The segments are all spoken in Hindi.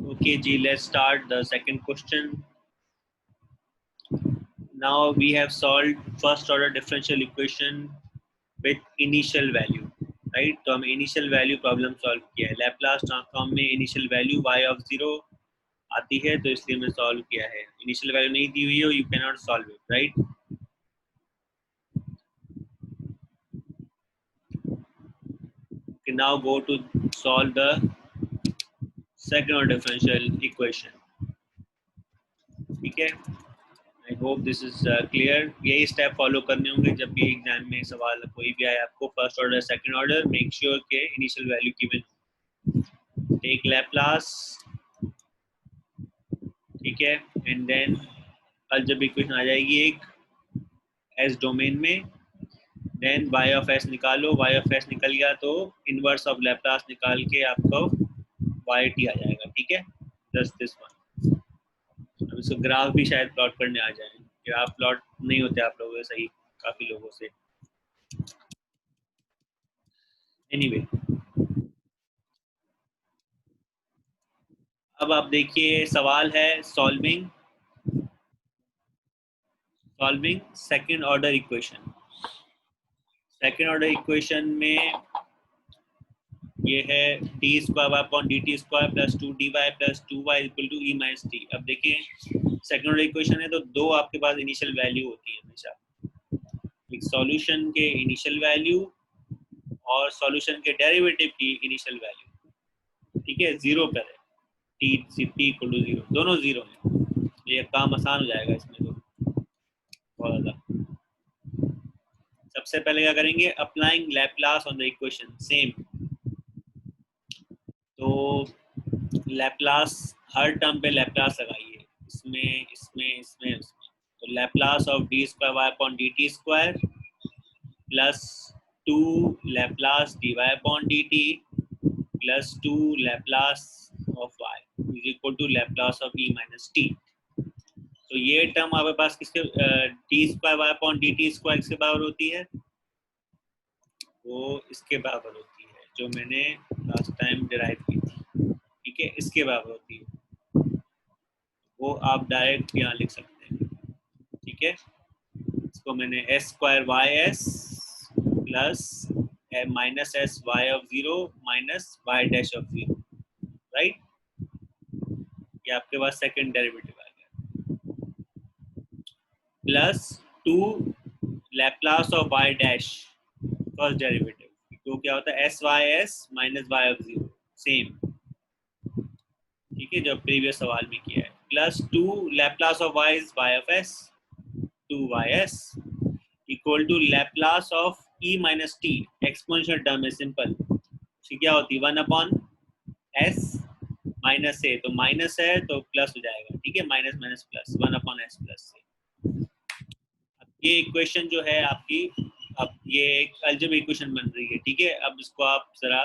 Okay, G, let's start the second question. Now we have solved first order differential equation with initial value, right? तो हमें initial value problem solve किया है. Laplace transform में initial value y of 0 आती है, तो इसलिए मैं solve किया है. Initial value नहीं दी हुई हो, you cannot solve it, right? Okay, now go to solve the second order differential equation. ठीक है? I hope this is clear. यही स्टेप फॉलो करने होंगे जब भी एग्जाम में सवाल कोई भी आए आपको. First order, second order, make sure के initial value given. Take Laplace, ठीक है, एंड देन अलजेब्रिक इक्वेशन आ जाएगी एक एस डोमेन में. देन y ऑफ s निकालो. y ऑफ s निकल गया तो इनवर्स ऑफ लैप्लास निकाल के आपको yt आ जाएगा. ठीक है, जस्ट दिस वन. अब इसको ग्राफ भी शायद प्लॉट करने आ जाए. ग्राफ प्लॉट नहीं होते आप लोगों से सही, काफी लोगों से. एनीवे, अब आप देखिए सवाल है solving second order equation. Second order equation में ये है d square y upon d t square plus 2dy plus 2y equal to e minus t. अब देखिए सेकंड ऑर्डर इक्वेशन है तो दो आपके पास इनिशियल वैल्यू होती है हमेशा. एक सॉल्यूशन के इनिशियल वैल्यू और सॉल्यूशन के डेरिवेटिव की इनिशियल वैल्यू. ठीक है, जीरो पर है. टी इक्वल टू जीरो, दोनों जीरो है. ये काम आसान हो जाएगा इसमें तो बहुत ज़्यादा. सबसे पहले क्या करेंगे, applying Laplace on the equation same. तो लैप्लास हर टर्म पे लैप्लास लगाइए, इसमें इसमें इसमें इसमें. तो Laplace of d square y upon d t square plus 2 Laplace d y upon d t plus 2 Laplace of y is equal to Laplace of e minus t. तो ये टर्म आपके पास किसके, d square y upon d t square किसके बराबर होती है, वो इसके बराबर होती है जो मैंने लास्ट टाइम डिराइव की थी. ठीक है, इसके बराबर होती है. वो आप डायरेक्ट यहाँ लिख सकते हैं. ठीक है, इसको मैंने s square y s plus minus s y of 0 minus y dash of 0, right. ये आपके पास सेकंड डेरिवेटिव आ गया plus 2 Laplace of y dash first derivative. तो क्या होता है, s y s minus y of 0 same. ठीक है, जो प्रीवियस सवाल में किया है. Plus 2 Laplace of y is y of s 2ys equal to Laplace of e minus T. Exponential term है, सिंपल. क्या होती है 1 अपॉन s माइनस ए. तो माइनस है तो प्लस हो जाएगा. ठीक है, minus minus plus 1 upon s plus से. अब ये इक्वेशन जो है आपकी, अब ये एक अलजेब्रिक इक्वेशन बन रही है. ठीक है, अब इसको आप जरा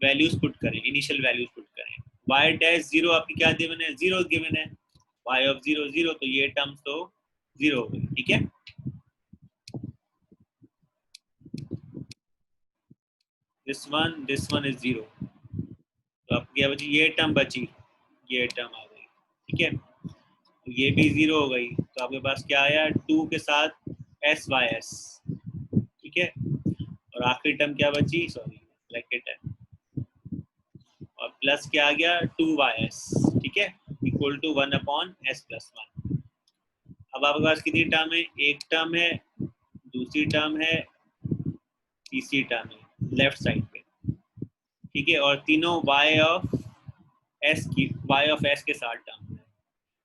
वैल्यूज पुट करें, इनिशियल वैल्यूज पुट करें. y डैश 0 आपकी क्या गिवन है, 0 गिवन है. y ऑफ 0 0, तो ये टर्म्स तो 0 हो गई. ठीक है, दिस वन इज 0. तो अब क्या बची, ये टर्म बची, ये टर्म आ गई. ठीक है, तो ये भी 0 हो गई. तो आपके पास क्या आया, 2 के साथ एस वाई एस. ठीक है, और आखिरी टर्म क्या बची, सॉरी ब्रैकेट है, और प्लस क्या आ गया 2ys. ठीक है, equal to 1 upon s plus 1. अब आपके पास कितनी टर्म है, एक टर्म है, दूसरी टर्म है, तीसरी टर्म है लेफ्ट साइड पे. ठीक है, और तीनों y ऑफ s के साथ टर्म है.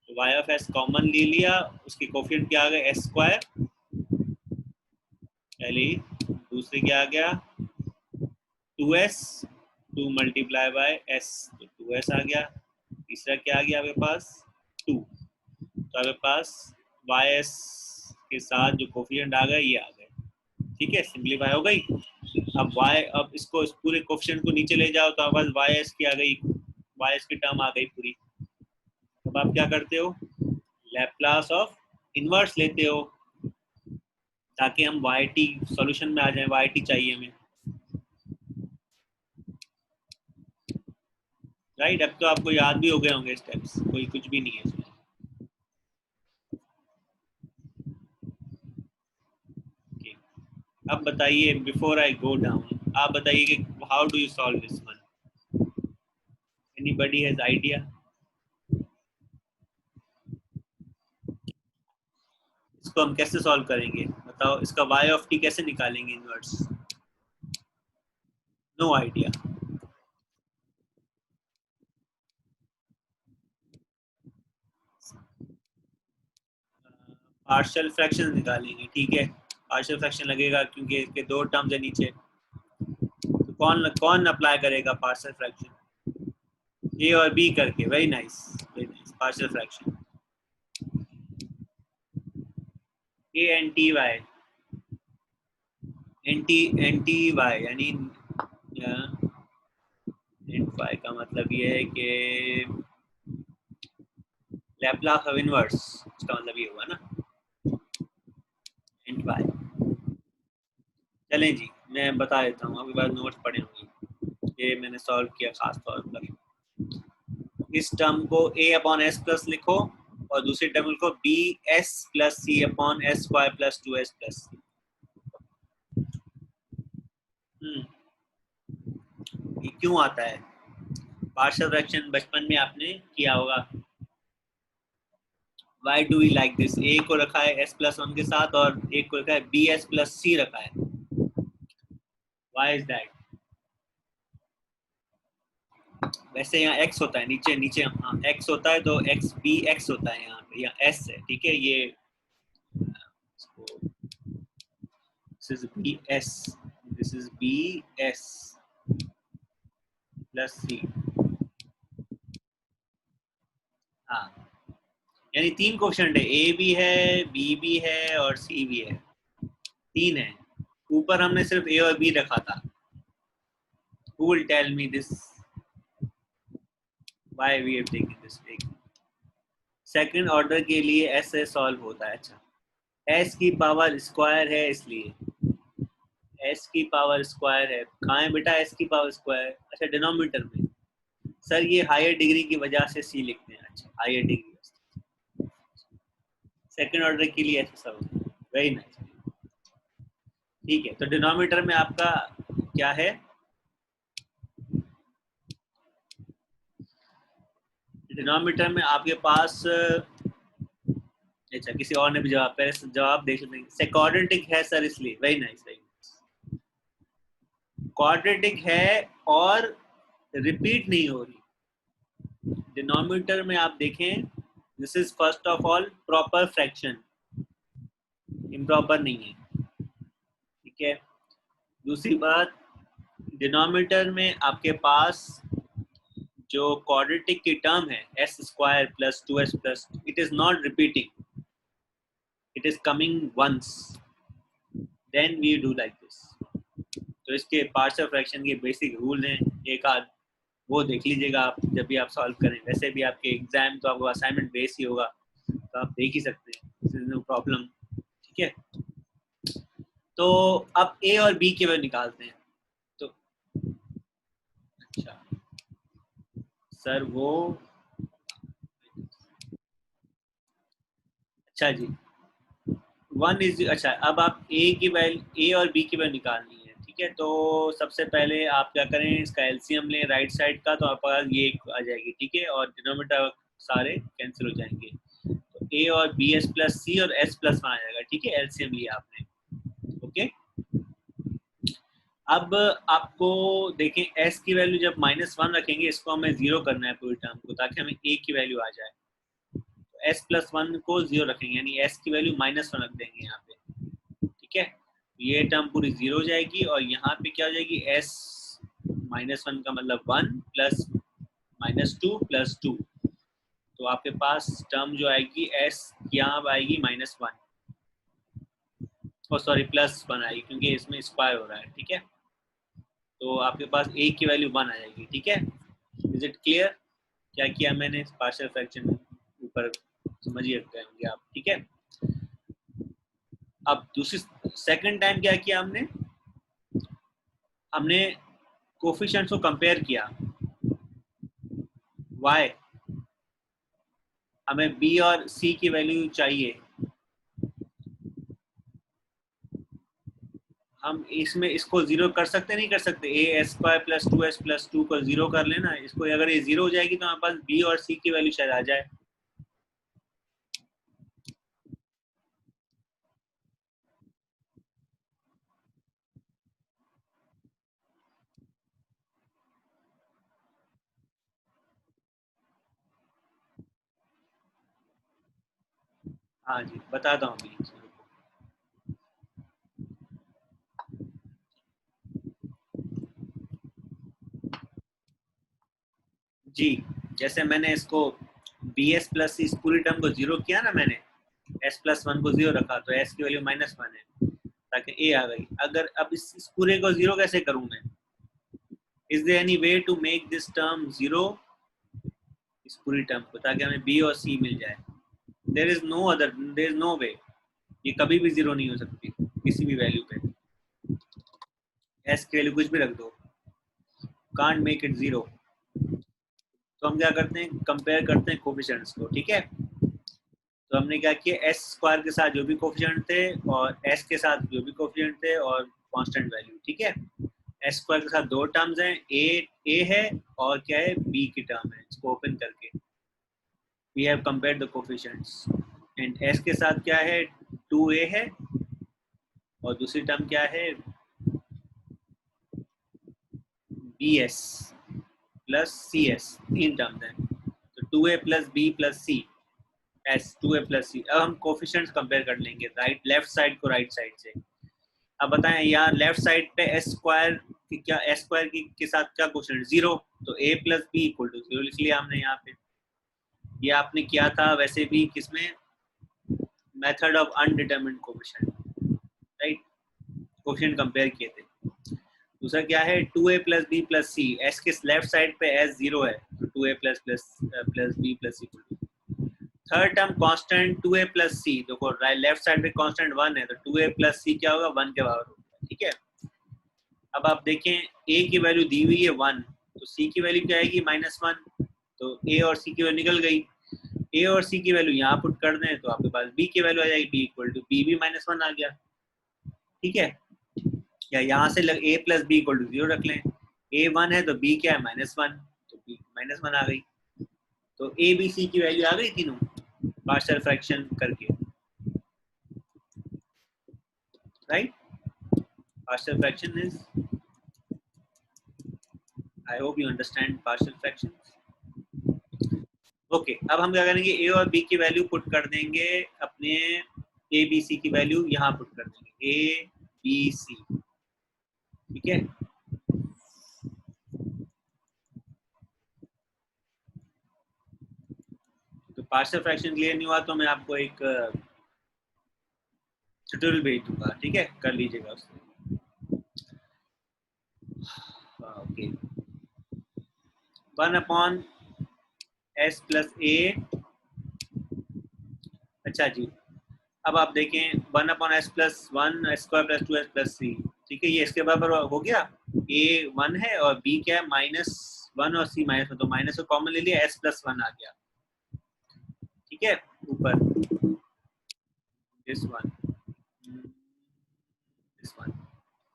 तो y ऑफ s कॉमन ले लिया, उसके कोफिशिएंट क्या आ गया, s स्क्वायर पहले, दूसरे क्या आ गया 2s 2 मल्टीप्लाई बाय s, तो 2s आ गया. तीसरा क्या आ गया आपके पास 2. तो आपके पास ys के साथ जो कोफिशिएंट आ गए ये आ गए. ठीक है, सिंपलीफाई हो गई. अब इसको इस पूरे कोफिशिएंट को नीचे ले जाओ तो आपके पास ys की आ गई, ys की टर्म आ गई पूरी. अब आप क्या करते हो, लैप्लास ऑफ इनवर्स लेते हो ताकि हम yt सॉल्यूशन में आ जाए. yt चाहिए हमें. राइट। अब तो आपको याद भी हो गए होंगे स्टेप्स, कोई कुछ भी नहीं है इसमें। okay. अब बताइए, बिफोर आई गो डाउन, आप बताइए कि how do you solve this one? Anybody has idea? इसको हम कैसे सॉल्व करेंगे बताओ, इसका y ऑफ t कैसे निकालेंगे inverse? No idea. Partial fraction निकालेंगे, ठीक है। पार्शियल फ्रैक्शन लगेगा क्योंकि इसके दो टर्म्स है नीचे, तो कौन कौन अप्लाई करेगा पार्शियल फ्रैक्शन? ए और बी करके। Very nice, very nice. Partial fraction a n t y, n t y यानी एन वाई का मतलब ये है कि लैप्लास ऑफ इनवर्स, इसका मतलब ये हुआ ना, एन वाई। चलें जी, मैं बता देता हूँ, आपके पास नोट्स पड़े होंगे, ये मैंने सॉल्व किया खास तौर पर। इस टर्म को a अपॉन एस प्लस लिखो और दूसरी टर्म लिखो b s plus c upon s square plus 2s plus c. ये क्यों आता है? पार्शियल फ्रैक्शन बचपन में आपने किया होगा। Why do we like this? A को रखा है एस प्लस वन के साथ और एक को रखा है बी एस प्लस सी रखा है। Why is that? वैसे यहाँ x होता है, नीचे नीचे हाँ x होता है, तो x बी एक्स होता है यहाँ पे, यहाँ s है, ठीक है। ये this is bs, this is bs plus c. हाँ, यानी तीन क्वेश्चन है, ए भी है, बी भी है और सी भी है, तीन है। ऊपर हमने सिर्फ ए और बी रखा था। Who will tell me this? Why we have taken this take? Second order के लिए एस से सॉल्व होता है। अच्छा, एस की पावर स्क्वायर है इसलिए, एस की पावर स्क्वायर है। कहाँ है बेटा एस की पावर स्क्वायर? अच्छा, डिनोमिनेटर में। सर ये हायर डिग्री की वजह से सी लिखते हैं। अच्छा, हायर डिग्री, सेकंड ऑर्डर के लिए ऐसा सॉल्व। वेरी नाइस, ठीक है। तो डिनोमिनेटर में आपका क्या है? डिनोमिनेटर में आपके पास, अच्छा किसी और ने भी जवाब, पहले जवाब देख लेंगे। क्वाड्रेटिक है सर इसलिए। Very nice, very nice. Quadratic है और रिपीट नहीं हो रही। डिनोमिनेटर में आप देखें, this is first of all proper fraction, improper नहीं है, ठीक है। दूसरी बात, डिनोमिनेटर में आपके पास जो क्वाड्रेटिक की टर्म है s square plus 2s plus, it is not repeating, it is coming once, then we do like this. तो इसके पार्शियल फ्रैक्शन के बेसिक रूल हैं, एक आध वो देख लीजिएगा आप जब भी आप सॉल्व करें। वैसे भी आपके एग्जाम तो आपको असाइनमेंट बेस ही होगा, तो आप देख ही सकते हैं, नो प्रॉब्लम, ठीक है। तो अब ए और बी के वैल्यू निकालते हैं। तो अच्छा सर वो, अच्छा जी, वन इज अच्छा। अब आप ए की वैल्यू, ए और बी की वैल्यू निकालनी है, ठीक है। तो सबसे पहले आप क्या करें, इसका एलसीएम लें राइट साइड का, तो आपके पास ये आ जाएगी, ठीक है। और डिनोमिनेटर सारे कैंसिल हो जाएंगे, तो ए और बी एस प्लस सी और एस प्लस वन आ जाएगा, ठीक है। एलसीएम लिया आपने, ओके। अब आपको देखें, एस की वैल्यू जब -1 रखेंगे, इसको हमें जीरो करना है पूरी टर्म को, ताकि हमें ए की वैल्यू आ जाए। तो एस प्लस वन को जीरो रखेंगे, यानी एस की वैल्यू -1 रख देंगे यहाँ पे, ठीक है। ये टर्म पूरी जीरो हो जाएगी और यहाँ पे क्या हो जाएगी, एस -1 का मतलब 1 प्लस -2 प्लस 2। तो आपके पास टर्म जो आएगी एस यहाँ आएगी -1, और सॉरी +1 आएगी क्योंकि इसमें स्क्वायर हो रहा है, ठीक है। तो आपके पास ए की वैल्यू 1 आ जाएगी, ठीक है। Is it clear? क्या किया मैंने पार्शियल फ्रैक्शन ऊपर, समझ ही रखते होंगे आप, ठीक है। अब दूसरी सेकंड टाइम क्या किया हमने, हमने कोफिशिएंट्स को कंपेयर किया। y, हमें b और c की वैल्यू चाहिए। हम इसमें इसको जीरो कर सकते नहीं कर सकते, A S square plus two S plus two को जीरो कर लेना इसको, अगर ये जीरो हो जाएगी तो हमारे पास बी और सी की वैल्यू शायद आ जाए। हाँ जी बताता हूँ अभी जी। जैसे मैंने इसको बी एस प्लस इस पूरी टर्म को जीरो किया ना मैंने, एस प्लस वन को जीरो रखा तो एस की वैल्यू माइनस वन है ताकि ए आ गई। अगर अब इस पूरे को जीरो कैसे करूं मैं, is there any way to make this term zero, इस पूरी टर्म को, ताकि हमें बी और सी मिल जाए। There is no other, there is no way, ये कभी भी जीरो नहीं हो सकती किसी भी वैल्यू पे। एस की वैल्यू कुछ भी रख दो, कांट मेक इट जीरो। तो हम क्या करते हैं, कंपेयर करते हैं कोफिशिएंट्स को, ठीक है। तो हमने क्या किया, एस स्क्वायर के साथ जो भी कोफिशिएंट थे और एस के साथ जो भी कोफिशिएंट थे और कांस्टेंट वैल्यू, ठीक है। एस स्क्वायर के साथ दो टर्म्स हैं, ए है और क्या है, बी की टर्म है। इसको ओपन करके we have compared the coefficients, and s के साथ क्या है, 2a है और दूसरी टर्म क्या है, b s plus c s, तीन टर्म्स हैं। तो 2a plus b plus c s, 2a plus c. अब हम कोफिशिएंट्स कंपेयर कर लेंगे, राइट लेफ्ट साइड को राइट साइड से। अब बताएं यहाँ लेफ्ट साइड पे एस स्क्वायर की क्या, एस स्क्वायर की के साथ क्या क्वेश्चन, जीरो, तो a plus b equal to zero लिख लिया हमने यहाँ पे। ये आपने किया था वैसे भी किसमें, method of undetermined coefficient, right, coefficient compare किए थे। दूसरा क्या है, 2a plus b plus c, s के लेफ्ट साइड पे एस जीरो है तो 2a plus plus plus b plus c. Third term constant 2a plus c, देखो लेफ्ट साइड पे कांस्टेंट 1 है तो 2a प्लस सी क्या होगा, 1 के बराबर होगा, ठीक है। अब आप देखें a की वैल्यू दी हुई है 1, तो c की वैल्यू क्या आएगी, -1, तो a और c की वैल्यू निकल गई। a और c की वैल्यू यहाँ पुट कर दें तो आपके पास b की वैल्यू आ जाएगी, b इक्वल टू b भी -1 आ गया, ठीक है। या यहाँ से a plus b equal to zero रख लें, a 1 है तो b क्या है, -1, तो b -1 आ गई। तो a b c की वैल्यू आ गई तीनों पार्शियल फ्रैक्शन करके, right. Partial fraction is, I hope you understand partial fraction. Okay, अब हम क्या करेंगे, ए और बी की वैल्यू पुट कर देंगे अपने, ए बी सी की वैल्यू यहाँ पुट कर देंगे, ए बी सी, ठीक है। तो पार्शियल फ्रैक्शन क्लियर नहीं हुआ तो मैं आपको एक ट्यूटोरियल भेज दूंगा, ठीक है, कर लीजिएगा उसको। ओके, 1/s प्लस ए, अच्छा जी। अब आप देखें 1/s plus 1 square plus 2s plus c, ठीक है, ये इसके बराबर हो गया। a 1 है और b क्या है, -1 और c -1, तो माइनस को कॉमन ले लिया, s प्लस 1 आ गया, ठीक है। ऊपर दिस वन, दिस वन,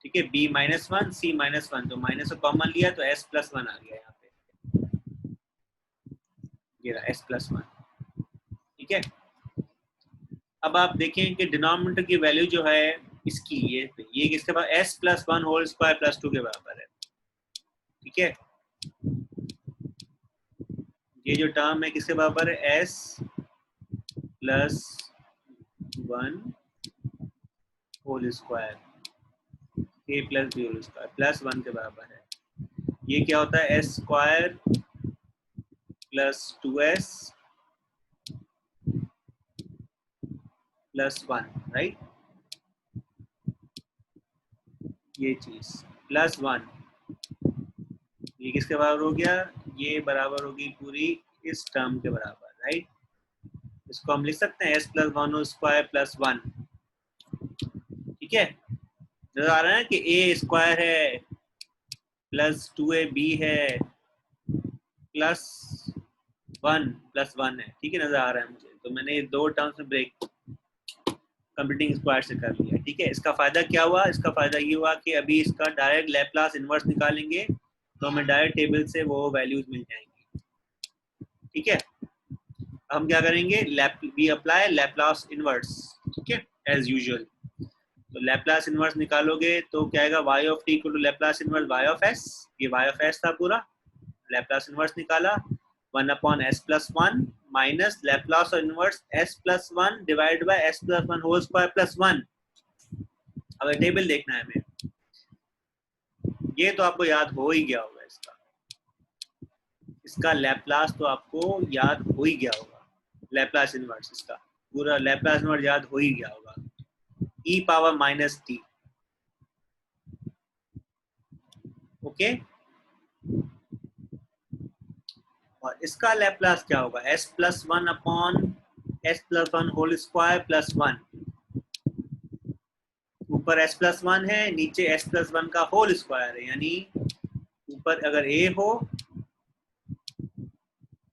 ठीक है, b -1 c -1, तो माइनस को कॉमन लिया तो s प्लस 1 आ गया यहाँ पे, ये रहा s प्लस 1, ठीक है। अब आप देखें कि डिनोमिनेटर की वैल्यू जो है इसकी, ये किसके पास, s plus 1 whole square plus 2 के बराबर है, ठीक है। ये जो टर्म है किसके बराबर है, s plus 1 whole square, a plus बी होल स्क्वायर प्लस 1 के बराबर है। ये क्या होता है, s square plus 2s plus 1, right, ये चीज प्लस 1, ये किसके बराबर हो गया, ये बराबर होगी पूरी इस टर्म के बराबर, राइट। इसको हम लिख सकते हैं s plus 1 whole square plus 1, ठीक है। नजर आ रहा है कि a स्क्वायर है प्लस 2ab है प्लस 1 + 1 है, ठीक है, नजर आ रहा है मुझे। तो मैंने ये दो टर्म्स में ब्रेक कंप्यूटिंग स्क्वायर से कर लिया, ठीक है। इसका फायदा क्या हुआ? इसका फायदा ये हुआ कि अभी इसका डायरेक्ट लैप्लास इनवर्स निकालेंगे तो हमें डायरेक्ट टेबल से वो वैल्यूज मिल जाएंगी, ठीक है। हम क्या करेंगे? वी अप्लाई लैप्लास इनवर्स, ठीक है, एज यूजुअल। तो लैप्लास इनवर्स निकालोगे तो क्या आएगा? y of t equal to Laplace inverse y of s। ये y ऑफ s था पूरा, लैप्लास इनवर्स निकाला 1/s+1 minus Laplace inverse s+1 divide by s+1 whole square +1। अगर टेबल देखना है हमें, ये तो आपको याद हो ही गया होगा, इसका लैप्लास तो आपको याद हो ही गया होगा। लैप्लास इनवर्स इसका पूरा लैप्लास इनवर्स याद हो ही गया होगा, e⁻−t, ओके। और इसका लैप्लास क्या होगा? s+1/s+1 whole square +1। ऊपर s+1 है, नीचे s+1 का होल स्क्वायर है, यानी ऊपर अगर a हो,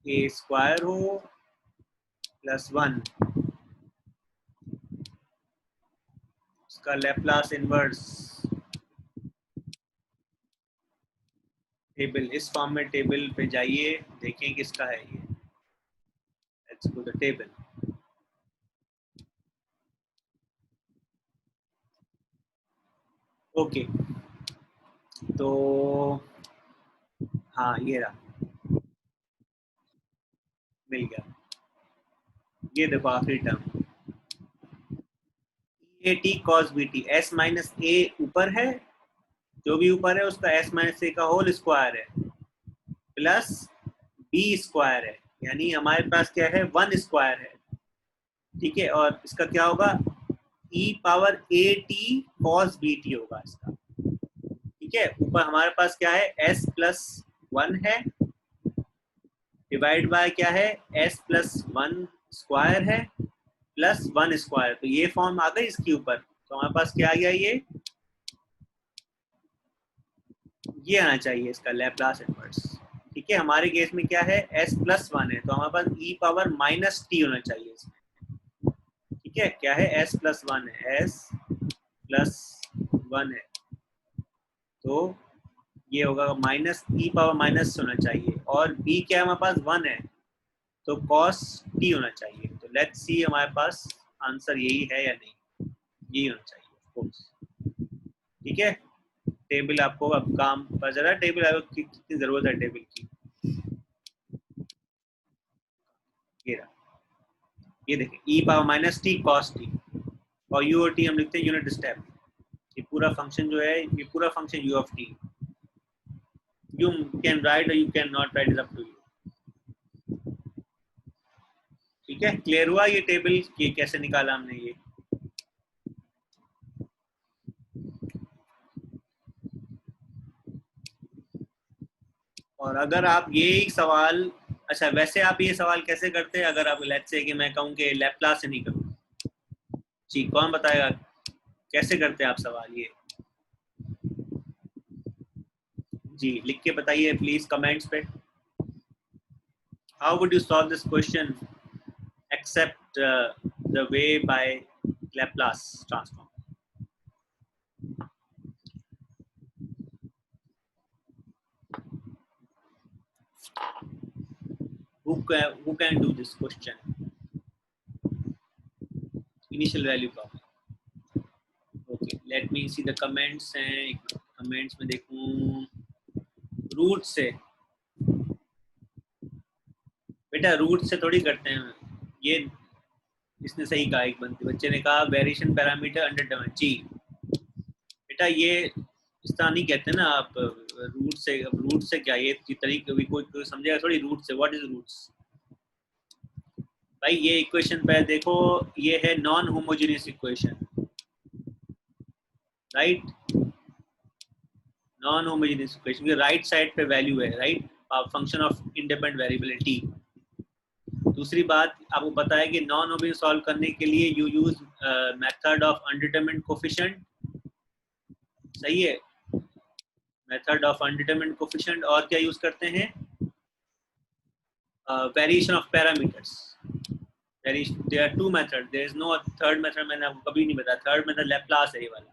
a स्क्वायर हो +1, उसका लैप्लास इनवर्स टेबल, इस फॉर्म में टेबल पे जाइए, देखें किसका है ये। Let's go the table. Okay, तो हाँ ये रहा, मिल गया। ये देखो आखिरी टर्म a t cos b t, s minus a ऊपर है, जो भी ऊपर है उसका एस माइनस ए का होल स्क्वायर है प्लस बी स्क्वायर है, यानी हमारे पास क्या है? 1 स्क्वायर है, ठीक है। और इसका क्या होगा? e⁻at cos bt होगा इसका, ठीक है। ऊपर हमारे पास क्या है? s+1 है डिवाइड बाय क्या है? s+1 स्क्वायर है प्लस 1 स्क्वायर। तो ये फॉर्म आ गई इसके ऊपर, तो हमारे पास क्या आ गया? ये आना चाहिए इसका लैप्लास इनवर्स, ठीक है। हमारे केस में क्या है? s+1 है, तो हमारे पास e⁻−t होना चाहिए इसमें, ठीक है। क्या है? s+1 है, s+1 है, तो ये होगा -e⁻- होना चाहिए। और b क्या है हमारे पास? 1 है, तो cos t होना चाहिए। तो लेट्स सी हमारे पास आंसर यही है या नहीं, यही होना चाहिए ऑफ कोर्स, ठीक है। टेबल आपको अब काम पता चला, टेबल आपको कितनी जरूरत है टेबल की। ये रहा, ये देखें e⁻−t cos t, और u और t हम लिखते हैं यूनिट स्टेप। ये पूरा फंक्शन जो है, ये पूरा function u of t, you can write or you can not write, is up to you, ठीक है। क्लियर हुआ ये टेबल ये कैसे निकाला हमने ये? और अगर आप ये सवाल, अच्छा वैसे आप ये सवाल कैसे करते हैं? अगर आप लेट्स से कि मैं कहूँ कि लैप्लास से नहीं करूँ, जी कौन बताएगा कैसे करते हैं आप सवाल ये? जी लिख के बताइए प्लीज कमेंट्स पे। How would you solve this question except the way by Laplace transform? who can do this question? Initial value problem. Okay let me see the comments हैं, कमेंट्स में देखूं। रूट से, बेटा रूट से थोड़ी करते हैं ये, इसने सही कहा, एक बच्चे ने कहा वेरिएशन पैरामीटर अंडर डोमेन। जी बेटा ये इस तरह नहीं कहते ना आप रूट से। रूट से क्या ये तरीके कोई समझेगा थोड़ी रूट से, व्हाट इज रूट्स? भाई ये इक्वेशन पे देखो, ये है non homogeneous equation, right, non homogeneous equation की राइट साइड पे वैल्यू है, right, function of independent variability. दूसरी बात आपको पता है कि नॉन होमोजेनियस सॉल्व करने के लिए you use method of undetermined coefficient, सही है, मेथड ऑफ अनडिटरमिन्ड कोफिशिएंट। और क्या यूज करते हैं? Variation of parameters, there are two methods, there is no third method, मैंने आपको कभी नहीं बताया, थर्ड मेथड लैप्लास है ये वाला,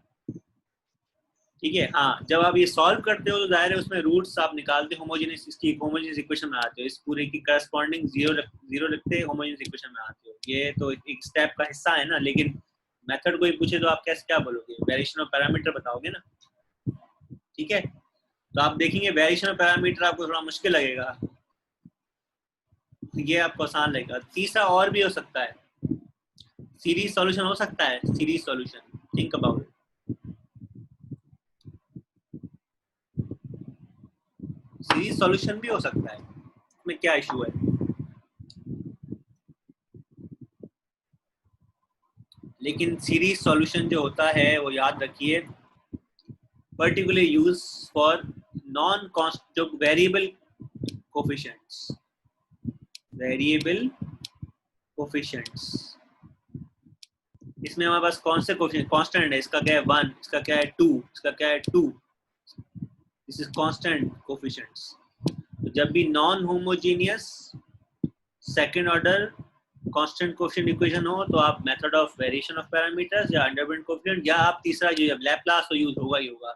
ठीक है। हाँ, जब आप ये सॉल्व करते हो तो जाहिर है उसमें रूट्स आप निकालते होमोजेनियस, इसकी होमोजेनियस इक्वेशन बनाते हो, इस पूरे की करस्पॉन्डिंग जीरो रखते होमोजेनियस इक्वेशन बनाते हो, ये तो एक स्टेप का हिस्सा है ना। लेकिन मेथड कोई पूछे तो आप कैसे क्या बोलोगे, वेरिएशन ऑफ पैरामीटर बताओगे ना, ठीक है। तो आप देखेंगे वेरिएशन ऑफ पैरामीटर आपको थोड़ा मुश्किल लगेगा, ये आपको आसान लगेगा। तीसरा और भी हो सकता है, सीरीज सॉल्यूशन हो सकता है, series solution, think about it, series solution भी हो सकता है, इसमें क्या इशू है। लेकिन सीरीज सॉल्यूशन जो होता है वो याद रखिए particularly use for non const, जो वेरिएबल कोफिशिएंट्स, वेरिएबल कोफिशिएंट्स, इसमें हमारे पास कौन से कोफिशिएंट कांस्टेंट है, इसका क्या है 1, इसका क्या है 2, इसका क्या है 2, दिस इज कांस्टेंट कोफिशिएंट्स। तो जब भी non homogeneous second order constant coefficient equation हो तो आप method of variation of parameters या अंडरवेंट कोफिशिएंट, या आप तीसरा जो लैप्लास तो यूज होगा ही होगा।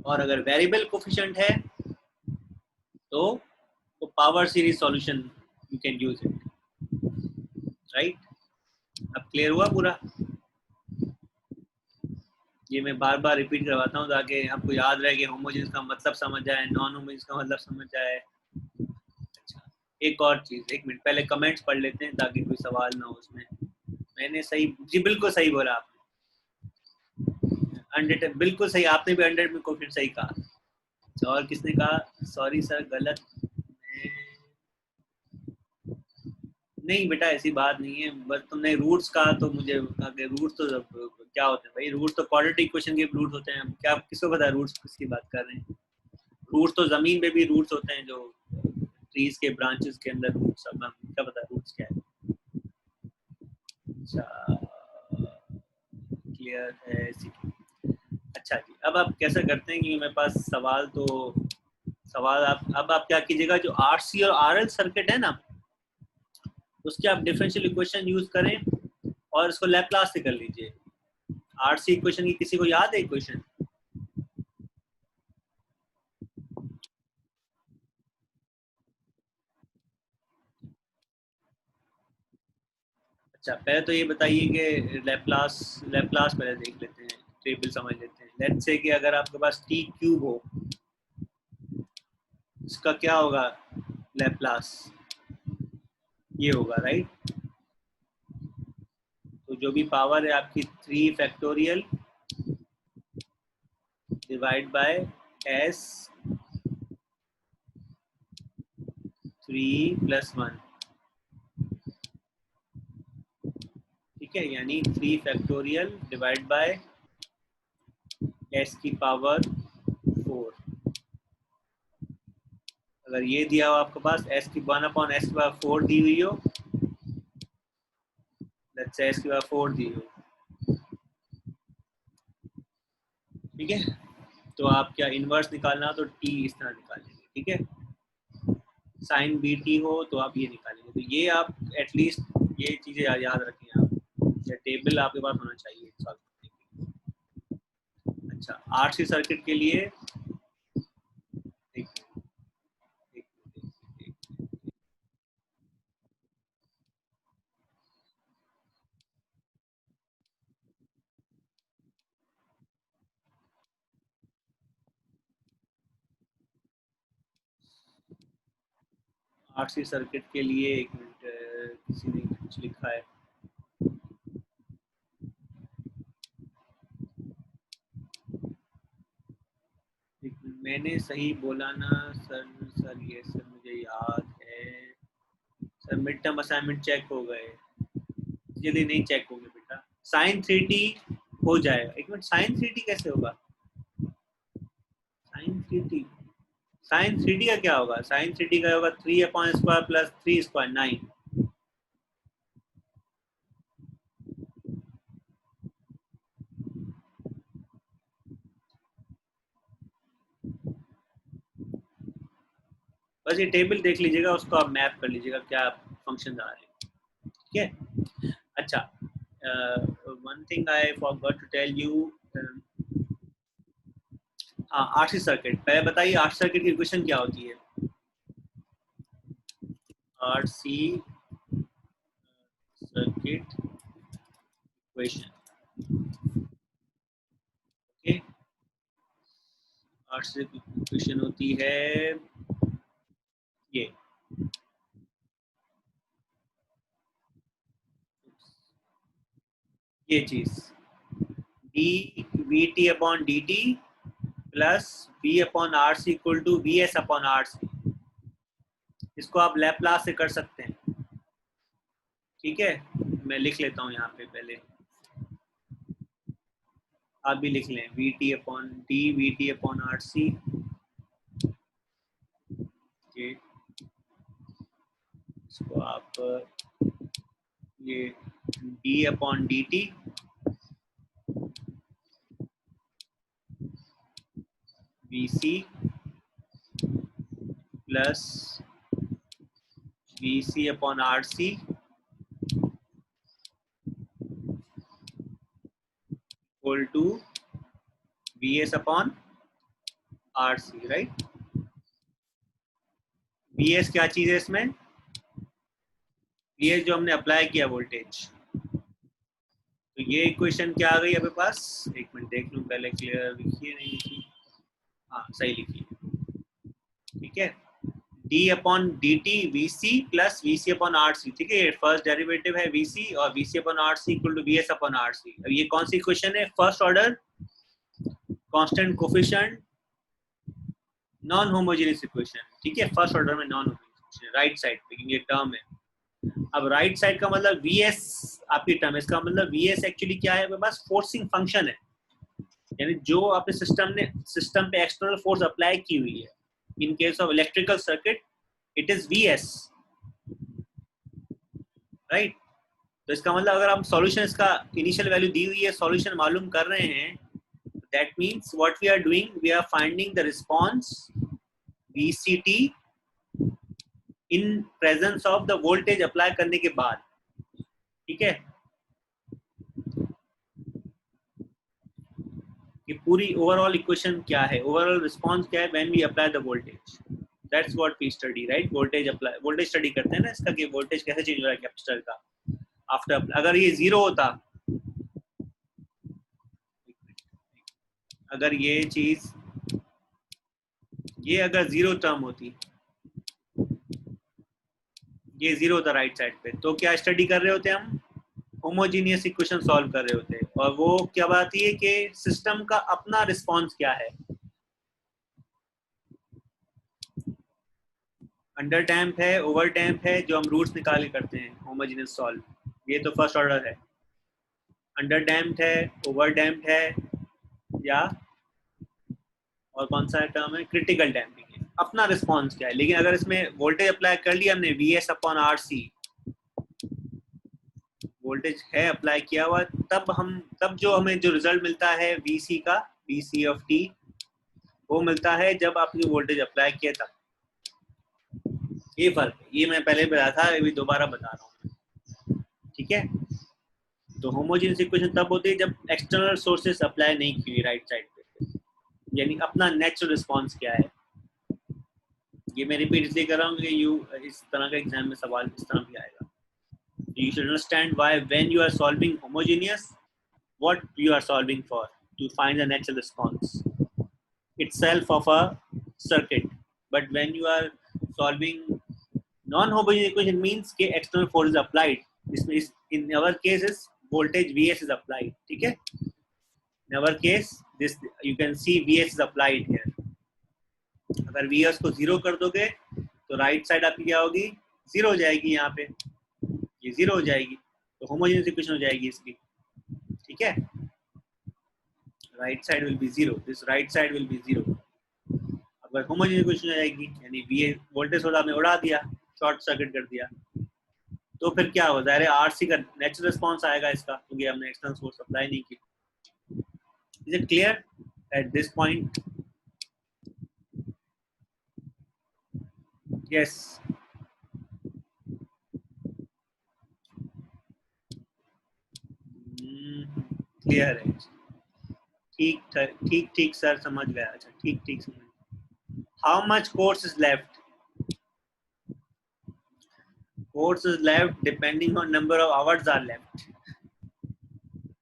और अगर वेरिएबल कोफिशिएंट है तो power series solution you can use it, right. अब क्लियर हुआ पूरा, ये मैं बार बार रिपीट करवाता हूँ ताकि आपको याद रहे कि होमोजेनियस का मतलब समझ जाए, नॉन होमोजेनियस का मतलब समझ जाए। अच्छा, एक और चीज, एक मिनट पहले कमेंट्स पढ़ लेते हैं ताकि कोई सवाल ना हो उसमें। मैंने सही जी, बिल्कुल सही बोला आपने, 100 बिल्कुल सही, आपने भी 100 में कोफिशिएंट सही कहा। और किसने कहा सॉरी सर गलत, नहीं बेटा ऐसी बात नहीं है, बस तुमने रूट्स कहा तो मुझे कहा कि रूट्स तो क्या होते हैं भाई, रूट्स तो क्वाड्रेटिक इक्वेशन के रूट्स होते हैं, क्या किसको पता है रूट्स किसकी बात कर रहे हैं। रूट्स तो जमीन में भी रूट्स होते हैं, जो ट्रीज के ब्रांचेस के अंदर रूट्स, अब क्या पता रूट्स क्या है। अच्छा, क्लियर है अच्छा जी, अब आप कैसा करते हैं कि मेरे पास सवाल तो सवाल आप अब आप क्या कीजिएगा, जो आरसी और आरएल सर्किट है ना उसके आप डिफरेंशियल इक्वेशन यूज करें और इसको लैप्लास से कर लीजिए। आरसी इक्वेशन की किसी को याद है इक्वेशन? अच्छा, पहले तो ये बताइए कि लैप्लास, लैप्लास पहले देख लेते हैं, टेबल समझ लेते हैं। लेट्स से कि अगर आपके पास टी क्यूब हो, इसका क्या होगा लैप्लास, ये होगा राइट। तो जो भी पावर है आपकी 3 फैक्टोरियल डिवाइड बाय एस 3+1, ठीक है, यानी 3 फैक्टोरियल डिवाइड बाय एस की पावर 4। अगर ये दिया हो आपके पास एस की 1/s की पावर 4 दी हुई हो, लेट्स से एस की पावर 4 दी हो, ठीक है, तो आप क्या इनवर्स निकालना हो तो टी इस तरह निकालेंगे, ठीक है। साइन बी टी हो तो आप ये निकालेंगे, तो ये आप एटलीस्ट ये चीजें याद रखें आप, या टेबल आपके पास होना चाहिए सॉल्व करने के लिए। अच्छा, आरसी सर्किट के लिए एक, एक, आरसी सर्किट के लिए एक मिनट, किसी ने कुछ लिखा है, मैंने सही बोला ना सर? सर ये सर मुझे याद है sir, mid term assignment check हो गए, जल्दी नहीं चेक होंगे बेटा। साइन 3t हो जाएगा, एक मिनट, साइन 3t कैसे होगा? साइन 3t, साइन 3t का क्या होगा? साइन 3t का होगा 3/² प्लस 3² 9। बस ये टेबल देख लीजिएगा, उसको आप मैप कर लीजिएगा क्या फंक्शन आ रहे हैं, ठीक है। अच्छा, one thing I forgot to tell you, RC circuit पहले बताइए, आरसी सर्किट की इक्वेशन क्या होती है? RC circuit equation, okay, RC equation होती है ये, ये चीज d v t upon d t plus v upon r c equal to v s upon r c. इसको आप लैपलास से कर सकते हैं, ठीक है। मैं लिख लेता हूँ यहाँ पे पहले, आप भी लिख लें, v t upon d v t upon r c, इसको आप ये d upon d t v c plus v c upon r c equal to v s upon r c, right. V s क्या चीज है इसमें? वी एस जो हमने अप्लाई किया वोल्टेज, तो ये इक्वेशन क्या आ गई अपने पास? एक मिनट देख लूं पहले, क्लियर लिखिए नहीं लिखी, हाँ सही लिखी, ठीक है। D upon d t v c plus v c upon r c, ठीक है। फर्स्ट डेरिवेटिव है वी सी और v c upon r c equal to v s upon r c. अब ये कौन सी इक्वेशन है? First order constant coefficient non homogeneous equation, ठीक है। फर्स्ट ऑर्डर में नॉन होमोजेनियस, राइट साइड पे ये टर्म है। अब राइट साइड का मतलब वी एस आपकी टर्म है, इसका मतलब वी एस एक्चुअली क्या है? बस फोर्सिंग फंक्शन है, यानी जो आपने सिस्टम पे एक्सटर्नल फोर्स अप्लाई की हुई है। In case of electrical circuit it is V S, right. तो इसका मतलब अगर हम सॉल्यूशन, इसका इनिशियल वैल्यू दी हुई है, सॉल्यूशन मालूम कर रहे हैं, that means what we are doing, we are finding the response VCT in presence of the voltage apply करने के बाद, ठीक है। कि पूरी ओवरऑल इक्वेशन क्या है, ओवरऑल रिस्पांस क्या है when we apply the voltage, that's what we study, right. Voltage apply, voltage study करते हैं ना इसका, कि वोल्टेज कैसे चेंज हो रहा है कैपेसिटर का आफ्टर, अगर ये जीरो होता, अगर ये चीज, ये अगर जीरो टर्म होती, ये जीरो होता राइट साइड पे, तो क्या स्टडी कर रहे होते हम? होमोजीनियस इक्वेशन सॉल्व कर रहे होते हैं। और वो क्या बात है कि सिस्टम का अपना रिस्पांस क्या है, अंडर डैम्प है, ओवर डैम्प है, जो हम रूट्स निकाल के करते हैं होमोजीनियस सॉल्व, ये तो फर्स्ट ऑर्डर है। अंडर डैम्प है, ओवर डैम्प है, या और कौन सा टर्म है? क्रिटिकल डैम्पिंग है। अपना रिस्पांस क्या है? लेकिन अगर इसमें वोल्टेज अप्लाई कर लिया हमने, v s upon r c, voltage है अप्लाई किया हुआ, तब जो हमें जो रिजल्ट मिलता है वीसी का, वीसी ऑफ टी, वो मिलता है जब आपने वोल्टेज अप्लाई किया था। ये फर्क है, ये मैं पहले बताया था, अभी दोबारा बता रहा हूँ, ठीक है। तो होमोजेनियस इक्वेशन तब होती है जब एक्सटर्नल सोर्सेस अप्लाई नहीं की हुई राइट साइड पे, यानी अपना नेचुरल रिस्पांस क्या है। ये मैं रिपीट इसलिए कर रहा हूँ कि यू इस तरह का एग्जाम में सवाल इस तरह भी आएगा। You should understand why when you are solving homogeneous, what you are solving for, to find the natural response itself of a circuit. But when you are solving non-homogeneous equation, means के external force is applied. इसमें in our case is voltage Vs is applied, ठीक है। In our case this you can see Vs is applied here. अगर Vs को जीरो कर दोगे तो राइट साइड आपकी क्या होगी? जीरो हो जाएगी, यहाँ पे ये जीरो हो जाएगी, तो होमोजेनियस इक्वेशन हो जाएगी इसकी, ठीक है। Right side will be zero, this right side will be zero. अगर होमोजेनियस इक्वेशन हो जाएगी, यानी वी वोल्टेज सोर्स आपने उड़ा दिया, शॉर्ट सर्किट कर दिया, तो फिर क्या होगा? ज़ाहिर है आरसी का नेचुरल रिस्पांस आएगा इसका, क्योंकि हमने एक्सटर्नल सोर्स अप्लाई नहीं की। Is it clear at this point? Yes clear है। ठीक ठीक ठीक सर, समझ गया। अच्छा ठीक ठीक समझ। How much course is left? Course is left depending on number of hours are left.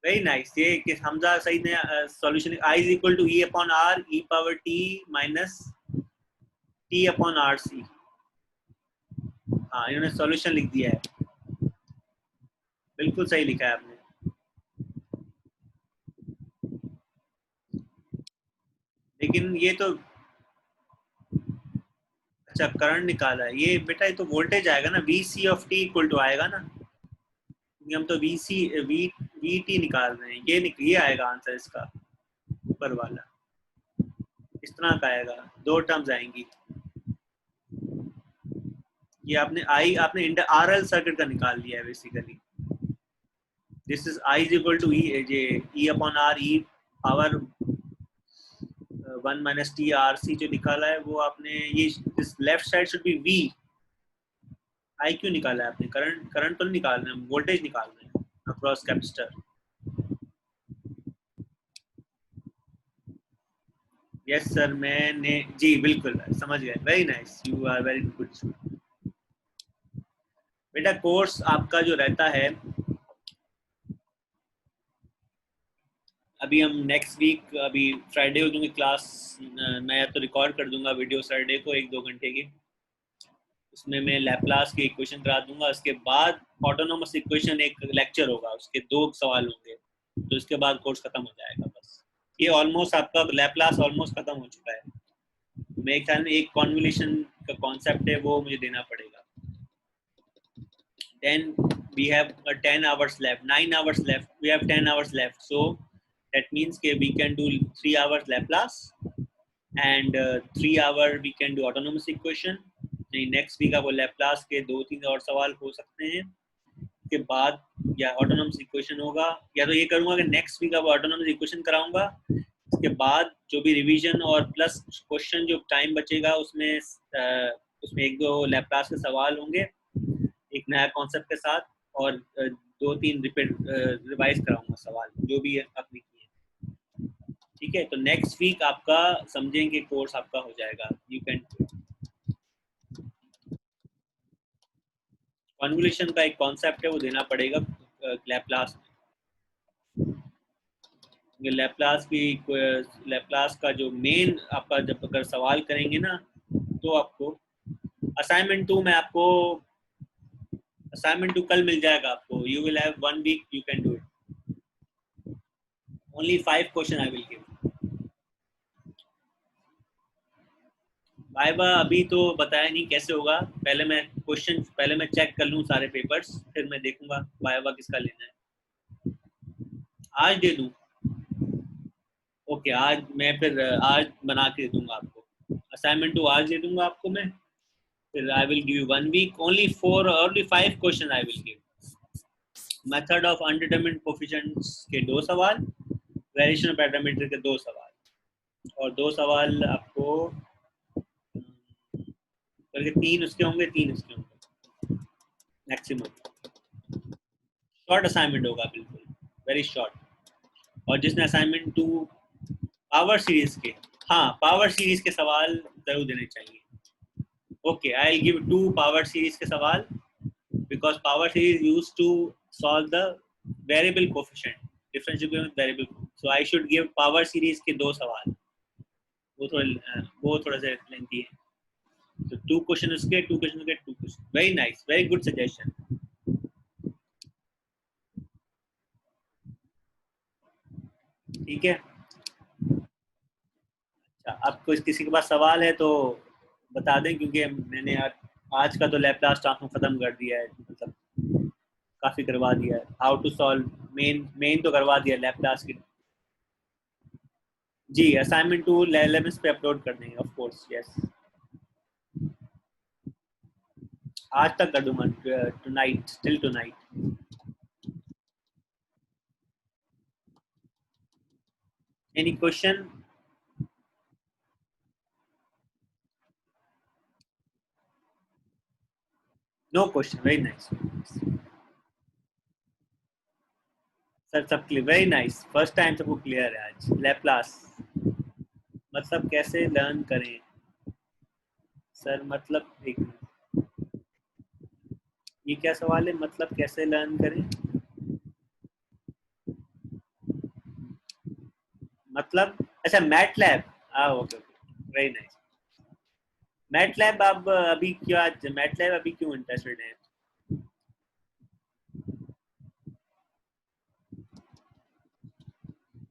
Very nice. ये कि हमजा सही ने solution i is equal to e upon r e power t minus t upon r c। हाँ, इन्होंने सॉल्यूशन लिख दिया है, बिल्कुल सही लिखा है आपने। लेकिन ये तो अच्छा करंट निकाला है ये बेटा, ये तो वोल्टेज आएगा ना, v c of t equal to आएगा ना, क्योंकि हम तो वी सी वी टी निकाल रहे हैं। ये आएगा आंसर इसका, ऊपर वाला इस तरह का आएगा, दो टर्म्स आएंगी। ये आपने आर एल सर्किट का निकाल लिया है basically. This is I is equal to e upon R e power 1 - t R C जो निकाला है वो आपने, ये this left side should be V. I क्यों निकाला है आपने? करंट तो नहीं निकाल रहे हैं, वोल्टेज निकाल रहे हैं अक्रॉस कैपेसिटर। यस सर, मैंने जी बिल्कुल समझ गए। Very nice, you are very good. बेटा कोर्स आपका जो रहता है, अभी हम नेक्स्ट वीक, अभी फ्राइडे को दूंगी क्लास, मैं या तो रिकॉर्ड कर दूंगा वीडियो सैटरडे को 1-2 घंटे की। उसमें मैं लैपलास की इक्वेशन करा दूंगा। उसके बाद ऑटोनोमस इक्वेशन एक लेक्चर होगा, उसके 2 सवाल होंगे, तो इसके बाद कोर्स खत्म हो जाएगा बस। ये ऑलमोस्ट आपका लैपलास ऑलमोस्ट खत्म हो चुका है। मेरे ख्याल में एक कॉन्वोल्यूशन का कॉन्सेप्ट है, वो मुझे देना पड़ेगा। Then we have 10 hours left, 9 hours left, we have 10 hours left, so that means we can do 3 hours Laplace and 3 hour we can do autonomous equation। Next week आपको लैपलास के 2-3 और सवाल हो सकते हैं। के बाद या ऑटोनॉमस इक्वेशन होगा, या तो ये करूंगा कि नेक्स्ट वीक अब ऑटोनॉमस इक्वेशन कराऊंगा। इसके बाद जो भी रिवीजन और प्लस क्वेश्चन जो टाइम बचेगा उसमें उसमें 1-2 लैपलास के सवाल होंगे एक नया कॉन्सेप्ट के साथ, और 2-3 रिवाइज कराऊंगा सवाल जो भी आपने किए। ठीक है, तो नेक्स्ट वीक आपका समझेंगे कोर्स आपका हो जाएगा। यू कैन कन्वोल्यूशन का एक कॉन्सेप्ट है वो देना पड़ेगा लैपलास में। लैपलास का जो मेन आपका जब अगर सवाल करेंगे ना, तो आपको असाइनमेंट 2 कल मिल जाएगा आपको। You will have 1 week, you can do it. Only 5 question I will give. Viva अभी तो बताया नहीं कैसे होगा, पहले मैं चेक कर लूँ सारे पेपर्स, फिर मैं देखूंगा वाइवा किसका लेना है। आज दे दूँ? ओके, आज मैं फिर आज बना के दे दूंगा आपको। असाइनमेंट 2 आज दे दूंगा आपको मैं, फिर I will give you 1 week, only 5 question I will give. Method of undetermined coefficients के 2 सवाल, वेरिएशन पैरामीटर के 2 सवाल, और 2 सवाल आपको बल्कि 3 उसके होंगे, 3 उसके होंगे मैक्सिमम। शॉर्ट असाइनमेंट होगा, बिल्कुल वेरी शॉर्ट। और जिसने असाइनमेंट 2 पावर सीरीज के, हाँ पावर सीरीज के सवाल जरूर देने चाहिए। Okay, I give 2 power series के सवाल because power series use to solve the variable coefficient, differential variable, so I should give power series के 2 सवाल। वो थोड़ा सा लेंथी है, तो 2 क्वेश्चन उसके, 2 क्वेश्चन के 2 question. Very nice, very good suggestion. ठीक है, अच्छा आपको किसी के पास सवाल है तो बता दें, क्योंकि मैंने आज का तो लैपटॉप स्टाफ खत्म कर दिया है, मतलब काफी करवा दिया है। हाउ टू सॉल्व मेन तो करवा दिया लैपटॉप की। जी, असाइनमेंट 2 LMS पे अपलोड कर देंगे, ऑफ कोर्स यस। आज तक कर दूंगा, tonight, till tonight. Any question? No question, very nice sir, सब clear, very nice, first time सबको क्लियर है आज। लैप्लास मतलब कैसे लर्न करें सर, मतलब एक ये क्या सवाल है, मतलब कैसे लर्न करें, मतलब अच्छा मैटलैब, हाँ okay okay, very nice. MATLAB आप अभी क्या, मैटलैब अभी क्यों इंटरेस्टेड है?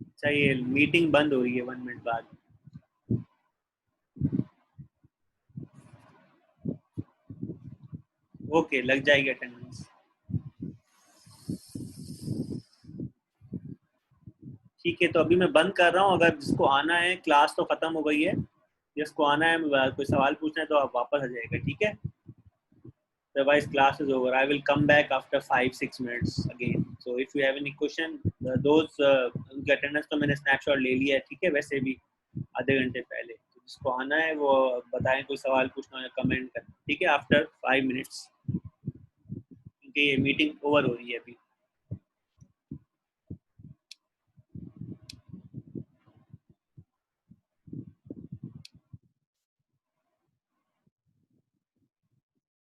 अच्छा ये मीटिंग बंद हो रही है 1 मिनट बाद। ओके, लग जाएगी अटेंडेंस। ठीक है, तो अभी मैं बंद कर रहा हूँ, अगर जिसको आना है, क्लास तो खत्म हो गई है, जिसको आना है कोई सवाल पूछना है तो आप वापस आ जाएगा, ठीक है? Otherwise class is over. I will come back after 5-6 minutes again. So if you have any question, those उनकी अटेंडेंस तो मैंने स्नैपशॉट ले लिया है, ठीक है? वैसे भी आधे घंटे पहले, तो जिसको आना है वो बताएं, कोई सवाल पूछना हो या कमेंट करें, ठीक है? आफ्टर 5 मिनट्स, क्योंकि ये मीटिंग ओवर हो रही है अभी।